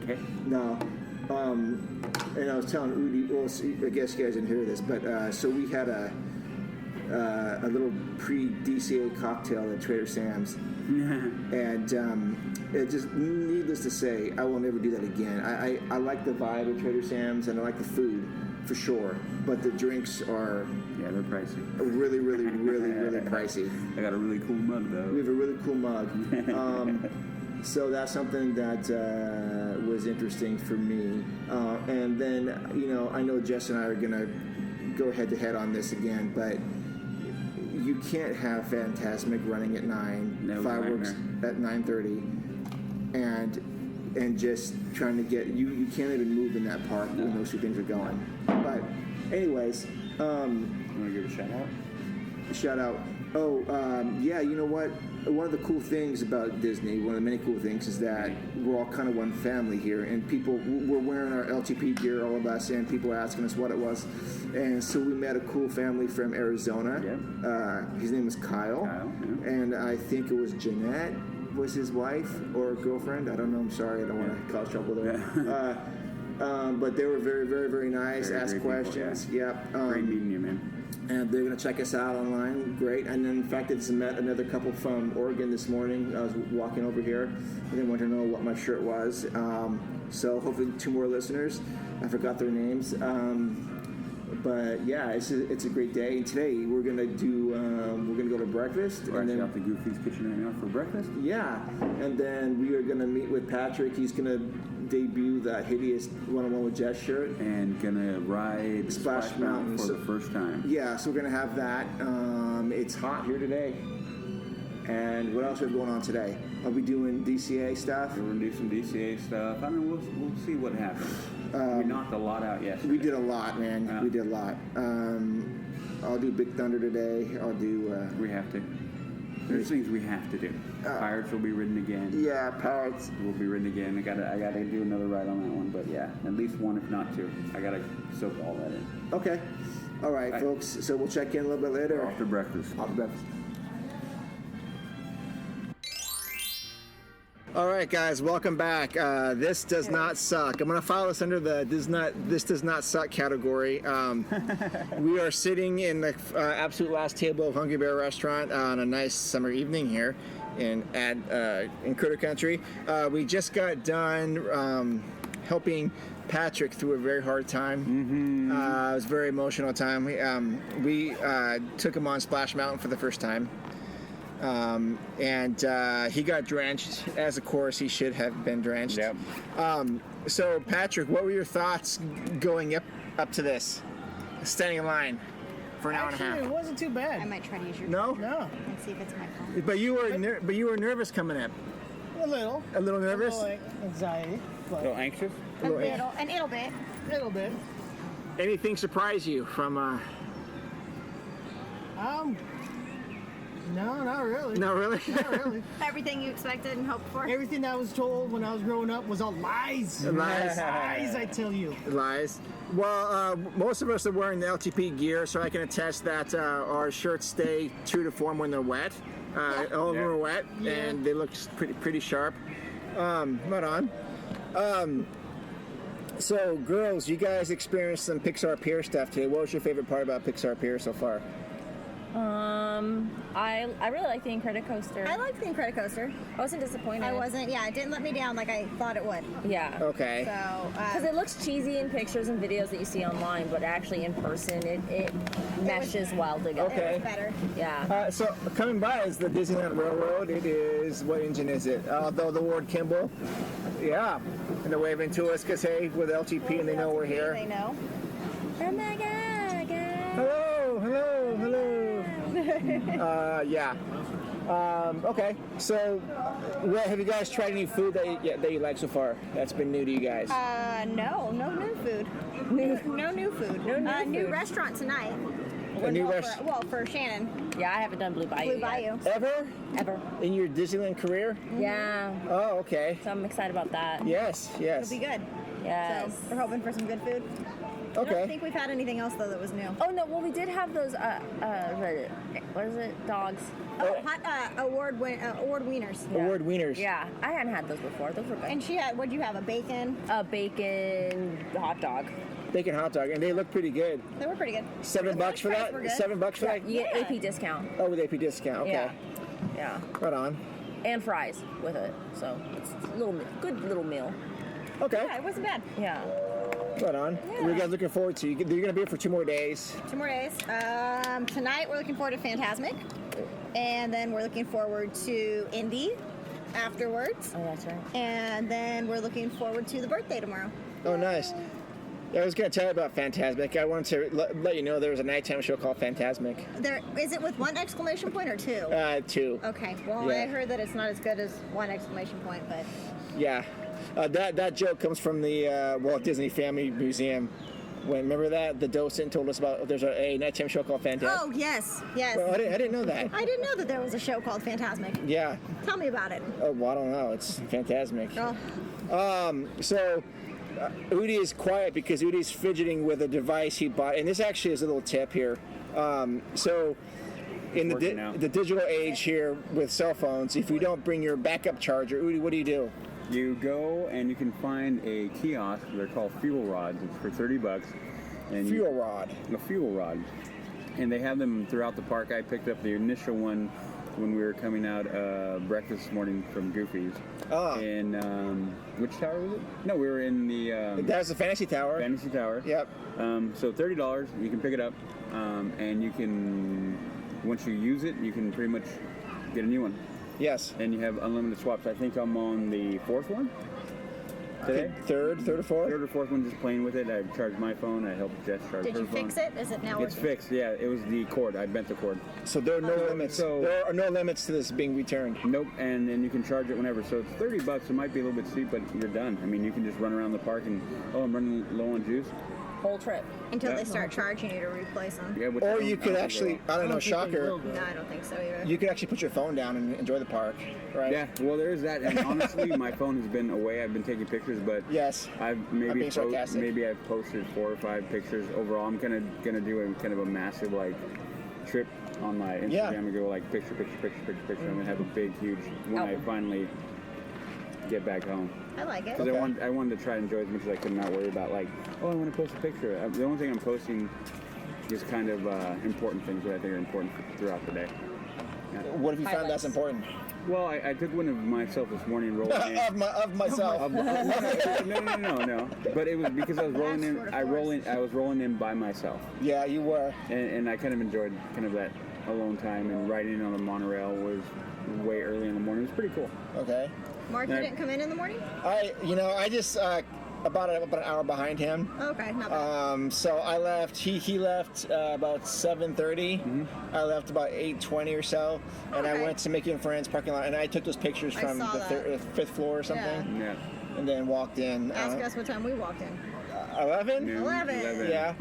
Okay. No. And I was telling Udi, well, I guess you guys didn't hear this, but so we had a little pre-DCA cocktail at Trader Sam's, and it just, needless to say, I will never do that again. I like the vibe of Trader Sam's, and I like the food for sure, but the drinks are they're pricey. Really, really, really, really pricey. I got a really cool mug though. We have a really cool mug. So that's something that was interesting for me. And then, I know Jess and I are going to go head-to-head on this again, but you can't have Fantasmic running at 9, fireworks at 9:30, and just trying to get... You can't even move in that park when those two things are going. But anyways... you want to give a shout-out? Shout-out. Oh, yeah, you know what? One of the cool things about Disney, one of the many cool things, is that we're all kind of one family here, and we're wearing our LTP gear, all of us, and people are asking us what it was. And so we met a cool family from Arizona. Yep. His name was Kyle. And I think it was Jeanette was his wife or girlfriend. I don't know. I'm sorry. I don't want to cause trouble there. But they were very, very, very nice. Asked questions. People, Yep. Great meeting you, man. and they're going to check us out online. Great. And then, in fact, I just met another couple from Oregon this morning. I was walking over here, and they wanted to know what my shirt was. So hopefully 2 more listeners. I forgot their names. But yeah, it's a great day. And today we're gonna go to breakfast. We're actually out the Goofy's Kitchen right now for breakfast. Yeah, and then we are gonna meet with Patrick. He's gonna debut the hideous one-on-one with Jess shirt And gonna ride Splash Mountain for the first time. Yeah, so we're gonna have that. It's hot here today. And what else is going on today? Are we doing DCA stuff? We're gonna do some DCA stuff. I mean, we'll see what happens. We knocked a lot out yesterday. We did a lot, man. Yeah. We did a lot. I'll do Big Thunder today. I'll do... We have to. There's things we have to do. Pirates will be ridden again. Yeah, Pirates. Will be ridden again. I gotta do another ride on that one, but yeah, at least one, if not 2. I gotta soak all that in. Okay. All right, folks. So we'll check in a little bit later. After breakfast. After breakfast. All right, guys, welcome back. This does not suck. I'm going to file this under the this does not suck category. We are sitting in the absolute last table of Hungry Bear Restaurant on a nice summer evening here in Critter Country. We just got done helping Patrick through a very hard time. Mm-hmm. It was a very emotional time. We took him on Splash Mountain for the first time. And he got drenched, as of course he should have been drenched. Yep. So Patrick, what were your thoughts going up to this, standing in line for an hour and a half? It wasn't too I bad. might try to use your No? No, and see if it's my phone. But you were nervous coming up. a little. A little nervous. A little anxiety, A but little anxious? A little bit. a little bit. Anything surprise you from? No, not really. Not really. Not really. Everything you expected and hoped for. Everything I was told when I was growing up was all lies. Lies. Lies, I tell you. Lies. Well, most of us are wearing the LTP gear, so I can attest that our shirts stay true to form when they're wet. All of them are wet, and they look pretty sharp. Right on. So, girls, you guys experienced some Pixar Pier stuff today. What was your favorite part about Pixar Pier so far? I really like the Incredicoaster. I liked the Incredicoaster. I wasn't disappointed. I wasn't. Yeah, it didn't let me down like I thought it would. Yeah. Okay. So. Because it looks cheesy in pictures and videos that you see online, but actually in person, it meshes well together. Okay. It was better. Yeah. So coming by is the Disneyland Railroad. It is, what engine is it? The Ward Kimball. Yeah. And they're waving to us because, hey, with LTP and they know we're here. They know. Oh my god, guys. Hello. Yeah. Okay. So, have you guys tried any food that you like so far? That's been new to you guys. No new food. No new food. New restaurant tonight. A new restaurant. Well, for Shannon. Yeah, I haven't done Blue Bayou Blue Bayou. Ever Ever. in your Disneyland career? Yeah. Oh, okay. So I'm excited about that. Yes. It'll be good. Yes. So we're hoping for some good food. I don't Okay. think we've had anything else though that was new. Oh no, well we did have those what is it? Dogs. Hot award wieners. Award wieners. Yeah, I hadn't had those before. Those were good. And she had, what'd you have? A bacon? A bacon hot dog. Bacon hot dog, and they look pretty good. They were pretty good. $7 for that? Were good. $7 for that? You get Yeah. AP discount. Oh, with AP discount. Okay. Yeah. Right on. And fries with it. So it's a good little meal. Okay. Yeah, it wasn't bad. Yeah. Right on. What are you guys looking forward to? You're going to be here for 2 more days. 2 more days. Tonight we're looking forward to Fantasmic. And then we're looking forward to Indy afterwards. Oh, that's right. And then we're looking forward to the birthday tomorrow. Oh, nice. Yeah, I was going to tell you about Fantasmic. I wanted to let you know there was a nighttime show called Fantasmic. Is it with 1 exclamation point or 2? 2. Okay. Well, Yeah. I heard that it's not as good as 1 exclamation point, but Yeah. That joke comes from the Walt Disney Family Museum. Remember that? The docent told us about there's a nighttime show called Fantasmic. oh yes. Well, I didn't know that. I didn't know that there was a show called Fantasmic. Yeah. Tell me about it. Oh, well, I don't know. It's Fantasmic. Oh, So Udi is quiet because Udi's fidgeting with a device he bought, and this actually is a little tip here. So in the digital age here with cell phones, if you don't bring your backup charger, Udi, what do? You go and you can find a kiosk. They're called fuel rods. It's for $30. And Fuel rod. A fuel rod. And they have them throughout the park. I picked up the initial one when we were coming out breakfast this morning from Goofy's. Oh. And which tower was it? No, we were in the... That was the Fantasy Tower. Fantasy Tower. Yep. So $30, you can pick it up. And you can, once you use it, you can pretty much get a new one. Yes. And you have unlimited swaps. I think I'm on the fourth one today. Third or fourth? Third or fourth one, just playing with it. I charged my phone. I helped Jess charge Did her you phone. fix it? Is it now It's working? fixed, yeah. It was the cord. I bent the cord. So there are no limits. so- There are no limits to this being returned. Nope, and then you can charge it whenever. So it's $30. It might be a little bit steep, but you're done. I mean, you can just run around the park and, I'm running low on juice. Whole trip. Until Yeah. they start charging you to replace them. Yeah, which I Or don't- you I could don't think actually, they I don't know, think they shocker, will, though. No, I don't think so either. you could actually put your phone down and enjoy the park, right? will. Yeah, well, there is that. And honestly, my phone has been away. I've been taking pictures, but Yes. I've I'm being sarcastic. maybe I've posted 4 or 5 pictures overall. I'm gonna do a kind of a massive like trip on my Instagram Yeah. and go like picture. I'm gonna have a big, huge when I finally get back home. I like it. Because I wanted to try to enjoy as much as I could, not worry about like, I want to post a picture. The only thing I'm posting is kind of important things that I think are important throughout the day. Yeah. What have you found Highlights. that's important? Well, I took one of myself this morning, rolling in. of myself. No. But it was because I was rolling in. That's I was rolling in by myself, Yeah, you were. and I kind of enjoyed kind of that alone time. And riding on the monorail was way early in the morning. It was pretty cool. Okay. Mark, you didn't come in the morning? I just about an hour behind him. Okay, not bad. So I left. He left about 7:30. Mm-hmm. I left about 8:20 or so, and I Okay. went to Mickey and Friends parking lot, and I took those pictures I from saw the that. fifth floor or something, Yeah. and then walked in. Ask us what time we walked in. 11. Noon, 11. Yeah.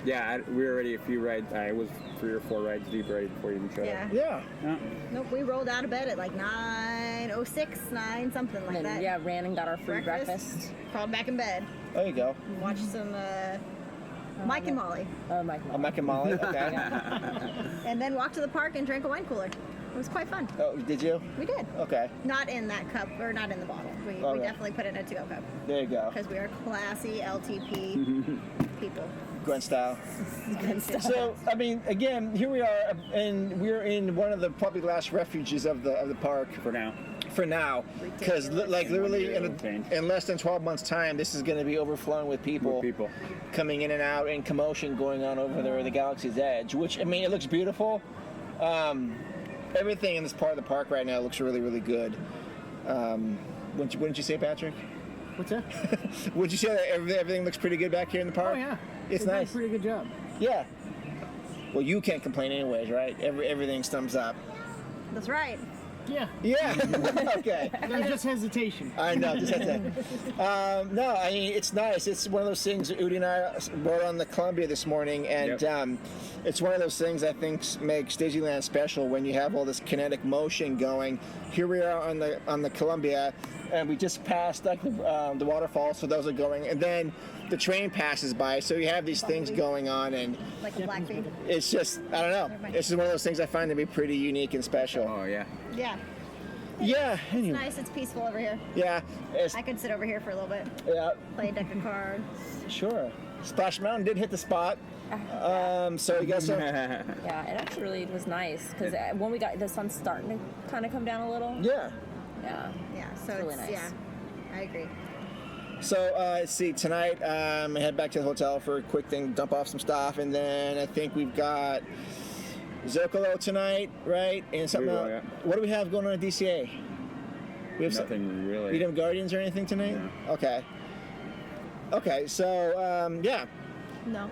Yeah, we were already a few rides. I was 3 or 4 rides deep already before you even showed Yeah. up. Yeah. Yeah. Nope, we rolled out of bed at like 9:06, 9 something like And that. yeah, ran and got our free breakfast. Crawled back in bed. There you go. Watched some Mike and Molly. Oh my I'm Mac and Molly. Okay. And then walked to the park and drank a wine cooler. It was quite fun. Oh, did you? We did. Okay. Not in that cup, or not in the bottle. We Okay. definitely put it in a to-go cup. There you go. Because we are classy LTP people. Gwen style. So, I mean, again, here we are, and we're in one of the probably last refuges of the park For now. for now, because Ridiculous. like literally One year it'll change. in less than 12 months' time, this is going to be overflowing with people coming in and out, and commotion going on over there at the Galaxy's Edge. Which, I mean, it looks beautiful. Everything in this part of the park right now looks really, really good. Wouldn't you say, Patrick? What's that? Would you say that everything looks pretty good back here in the park? Oh yeah, It's They did a nice. pretty good job. Yeah. Well, you can't complain anyways, right? Everything's thumbs up. That's right. Yeah, Yeah. Okay. there's just hesitation. I know. Just had to. No, I mean it's nice. It's one of those things. Udi and I rode on the Columbia this morning, and it's one of those things I think makes Disneyland special when you have all this kinetic motion going. Here we are on the Columbia, and we just passed like the waterfall, so those are going, and then the train passes by, so you have these things going on, and Like a black bee. it's just I don't know. It's just one of those things I find to be pretty unique and special. Oh, yeah. Yeah. Yeah. It's Anyway. nice. It's peaceful over here. Yeah. It's, I could sit over here for a little bit, yeah. play a deck of cards. Sure. Splash Mountain did hit the spot. So I guess Yeah, it actually really was nice because when we got the sun's starting to kind of come down a little. yeah. Yeah. Yeah, so It's really it's nice. yeah, I agree. So let's see. Tonight, I head back to the hotel for a quick thing, dump off some stuff, and then I think we've got Zocalo tonight, right? And something We will, else. yeah. What do we have going on at DCA? We have Nothing really. We don't have Guardians or anything tonight. No. Okay. Okay. So yeah. No.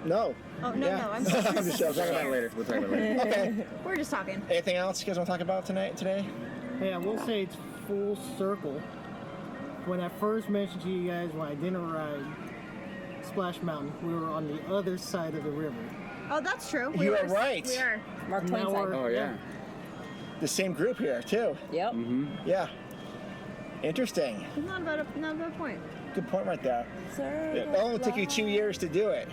No. Oh no, Yeah. no, I'm I'm just We'll talk joking. about it later. We'll talk about it later. Okay. We're just talking. Anything else you guys want to talk about today? Hey, I will say it's full circle. When I first mentioned to you guys when I didn't ride Splash Mountain, we were on the other side of the river. Oh, that's true. You are right. We are. Mark Twain Now side. we're- Oh, yeah. The same group here too. Yep. Yeah. Interesting. Not about a point. Good point right there. It only took you 2 years to do it.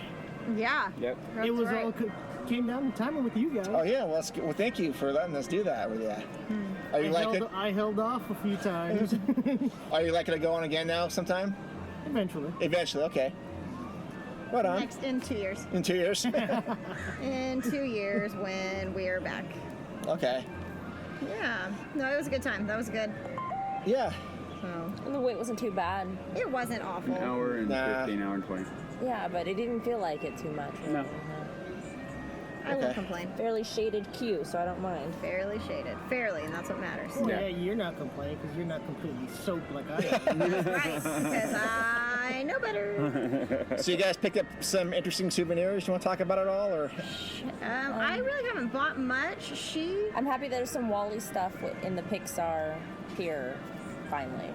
Yeah. Yep. That's It was right. all came down to timing with you guys. Oh yeah, well, well thank you for letting us do that with you. Are you liking? I held off a few times. Are you liking to go on again now sometime? Eventually. Eventually, okay. Right on. In 2 years. In 2 years. In 2 years when we are back. Okay. Yeah. No, it was a good time. That was good. Yeah. So And the wait wasn't too bad. it wasn't awful. An hour and Nah. 15, hour and 20. Yeah, but it didn't feel like it too much. No. I won't Okay. complain. Fairly shaded queue, so I don't mind. Fairly shaded. Fairly, and that's what matters. Well, Yeah. yeah, you're not complaining because you're not completely soaked like I am. Right. Because I know better. So you guys picked up some interesting souvenirs. You want to talk about it all, or? I really haven't bought much. I'm happy there's some Wally stuff in the Pixar pier, finally.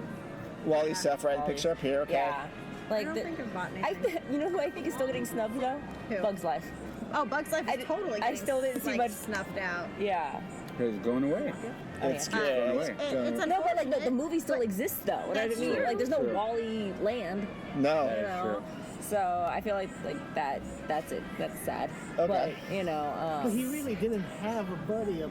Wally stuff, right? Wally. Picture up here. Okay. Yeah. I Like don't think I've bought I anything. you know who I think is still getting snubbed though? Who? Bugs Life. Oh, Bugs Life is I- totally I getting, still didn't see like, much- snuffed out. Yeah. Because it's going away. It's mean, good. away. It's No, but like no, the unfortunate, movie still but exists though. What I That's mean, true. like there's no True. Wally land. No. You That's know? true. So I feel like that's it. That's sad. Okay. But you know, But he really didn't have a buddy,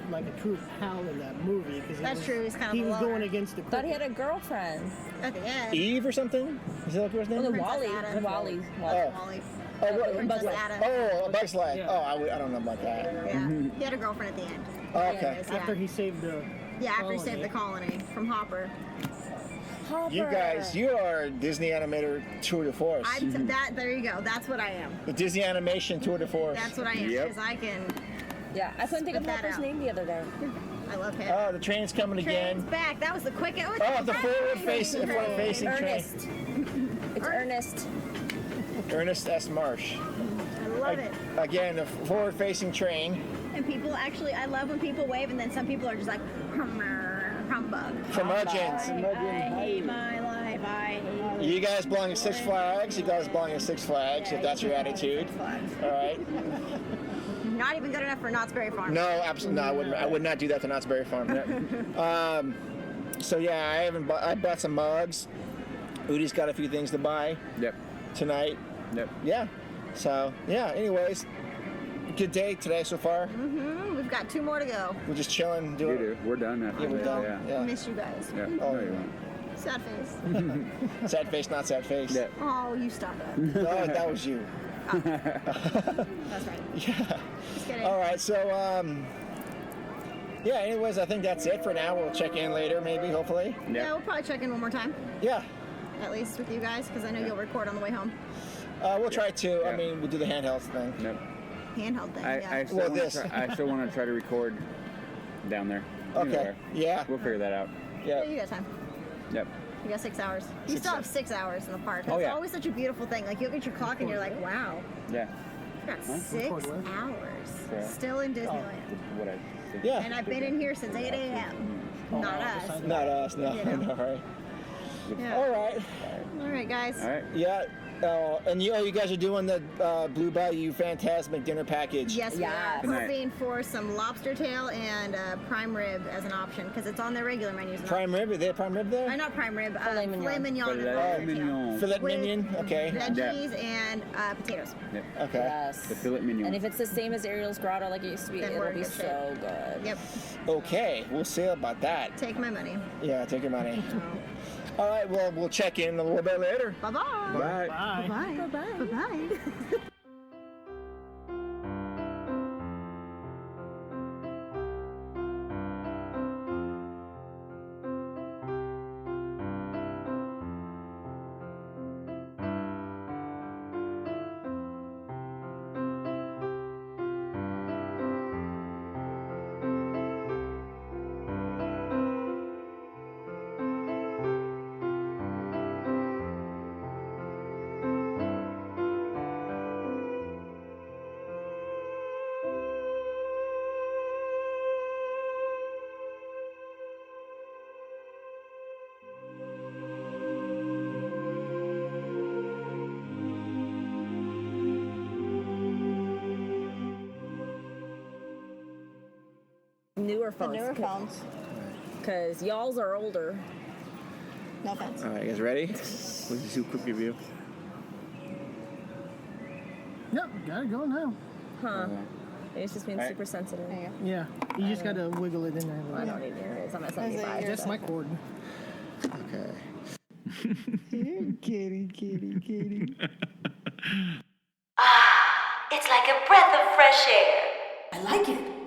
like a true pal in that movie. Cause That's true, he's kind of he a was loner. going against the. thought he had a girlfriend. At the end. Eve or something? Is that what his name? Well, the Princess Wally. Ada. The Wally. Oh. Wally. Oh, what? Bugs Life. Ada. Oh, a Bug's Life. Yeah. Oh, I don't know about that. Yeah. He had a girlfriend at the end. Oh, okay. Anyways, yeah. After he saved the. Yeah, after he colony. saved the colony from Hopper. Hopper. You guys, you are Disney animator tour de force. There you go. That's what I am. The Disney animation tour de force. That's what I am. Yep. Because I can. Yeah, I couldn't think of Spit that Hopper's out. name the other day. I love him. Oh, the train's coming Train's again. back. That was the quickest. Oh, the forward-facing train. Ernest. It's Ernest. Ernest S. Marsh. I love it. Again, a forward-facing train And people actually, I love when people wave, and then some people are just like, humbug. curmudgeons. I hate my life. I hate You guys belong to Six Flags. You guys belong to Six Flags, if that's your attitude. Six Flags. All right. Not even good enough for Knott's Berry Farm. No, absolutely not. I would not do that to Knott's Berry Farm. So yeah, I bought some mugs. Udi's got a few things to buy Yep. tonight. Yep. Yeah. So yeah. Anyways, good day today so far. We've got 2 more to go. We're just chilling, We doing. do. We're done after Yeah, we're this. done. Yeah. Yeah. Miss you guys. Yeah. Oh, No, you yeah. won't. Sad face. Sad face, not sad face. Yeah. Oh, you stop that. No, that was you. That's right. Yeah. Just kidding. All right. So yeah. Anyways, I think that's it for now. We'll check in later, maybe, hopefully. Yeah, we'll probably check in one more time, Yeah. at least with you guys, because I know you'll record on the way home. We'll try to. I Yeah. mean, we'll do the handheld thing. Yep. Handheld thing. I yeah. still Well, wanna this. I still want to try to record down there. Okay. Anywhere. Yeah. We'll figure that out. Yeah, Yeah. you got time. Yep. You got 6 hours. You 6 still have hours. 6 hours in the park. It's Oh, yeah. always such a beautiful thing. Like, you look at your clock and you're like, wow, Yeah. you got 6 Record what? hours. Yeah. Still in Disneyland. What I think. Yeah. And I've been in here since 8 a.m. Not us. Not us. No. You know. No. Right. Yeah. All right. All right, guys. All right. Yeah. And you guys are doing the Blue Bayou Fantasmic dinner package. Yes, we Yes. are Good night. hoping for some lobster tail and prime rib as an option because it's on their regular menus. Prime rib. Is there prime rib there? Not prime rib. Filet mignon. Filet mignon. and Filet lobster tail. mignon. Filet With mignon. Okay. Veggies and potatoes. Yep. Okay. Yes. The filet mignon. And if it's the same as Ariel's Grotto like it used to be, Then we're it'll in be good shape. so good. Yep. Okay. We'll see about that. Take my money. Yeah. Take your money. All right. Well, we'll check in a little bit later. Bye-bye. Bye. Bye. Bye. Bye-bye. Bye-bye. Newer The phones. newer phones. Because y'all's are older. No offense. All right. You guys ready? We'll just do a quick review. Yep, gotta go now. Huh. It's just being Right. super sensitive. There you Yeah, you just gotta wiggle it in there. I don't need it. It's on my 75. That's my cord. Okay. Kitty. It's like a breath of fresh air. I like it.